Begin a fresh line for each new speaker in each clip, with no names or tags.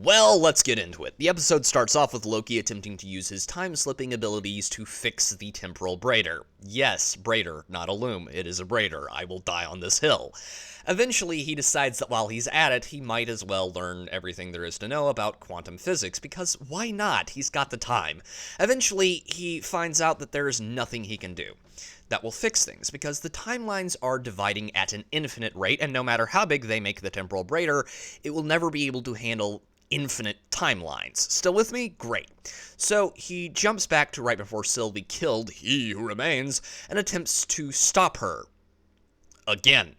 Well, let's get into it. The episode starts off with Loki attempting to use his time-slipping abilities to fix the temporal braider. Yes, braider, not a loom. It is a braider. I will die on this hill. Eventually, he decides that while he's at it, he might as well learn everything there is to know about quantum physics, because why not? He's got the time. Eventually, he finds out that there is nothing he can do that will fix things, because the timelines are dividing at an infinite rate, and no matter how big they make the temporal braider, it will never be able to handle infinite timelines. Still with me? Great. So he jumps back to right before Sylvie killed He Who Remains and attempts to stop her. Again.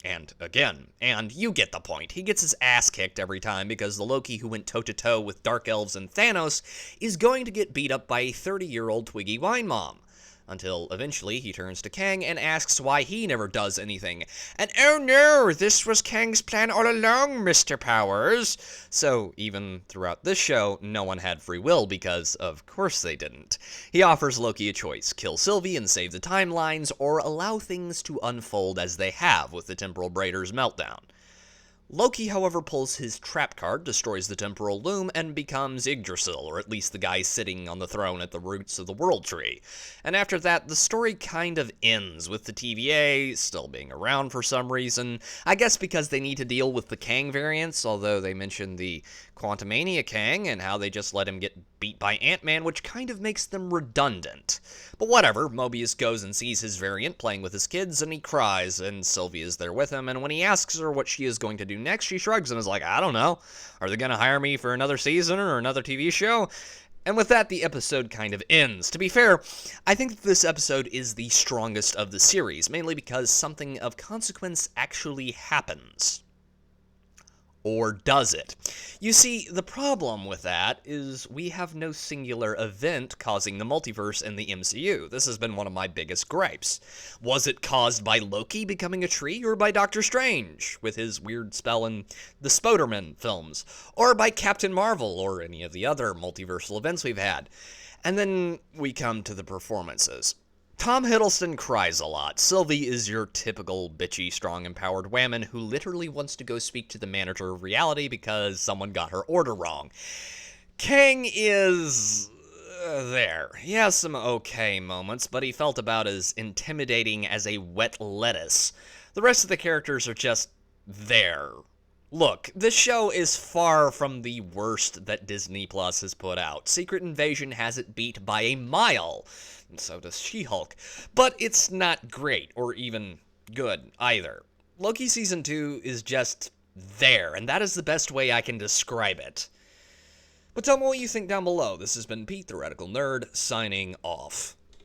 And again. And you get the point. He gets his ass kicked every time because the Loki who went toe-to-toe with Dark Elves and Thanos is going to get beat up by a 30-year-old Twiggy Wine Mom. Until eventually he turns to Kang and asks why he never does anything. And oh no, this was Kang's plan all along, Mr. Powers. So even throughout this show, no one had free will because of course they didn't. He offers Loki a choice: kill Sylvie and save the timelines, or allow things to unfold as they have with the temporal braider's meltdown. Loki, however, pulls his trap card, destroys the temporal loom, and becomes Yggdrasil, or at least the guy sitting on the throne at the roots of the World Tree. And after that, the story kind of ends, with the TVA still being around for some reason. I guess because they need to deal with the Kang variants, although they mention the Quantumania Kang and how they just let him get beat by Ant-Man, which kind of makes them redundant. But whatever, Mobius goes and sees his variant playing with his kids, and he cries, and Sylvie is there with him, and when he asks her what she is going to do next, she shrugs and is like, I don't know. Are they going to hire me for another season or another TV show? And with that, the episode kind of ends. To be fair, I think that this episode is the strongest of the series, mainly because something of consequence actually happens. Or does it? You see, the problem with that is we have no singular event causing the multiverse in the MCU. This has been one of my biggest gripes. Was it caused by Loki becoming a tree, or by Doctor Strange with his weird spell in the Spider-Man films, or by Captain Marvel, or any of the other multiversal events we've had? And then we come to the performances. Tom Hiddleston cries a lot. Sylvie is your typical bitchy, strong, empowered whammon who literally wants to go speak to the manager of reality because someone got her order wrong. Kang is there. He has some okay moments, but he felt about as intimidating as a wet lettuce. The rest of the characters are just there. Look, this show is far from the worst that Disney Plus has put out. Secret Invasion has it beat by a mile, and so does She-Hulk. But it's not great, or even good, either. Loki Season 2 is just there, and that is the best way I can describe it. But tell me what you think down below. This has been Pete, the Radical Nerd, signing off.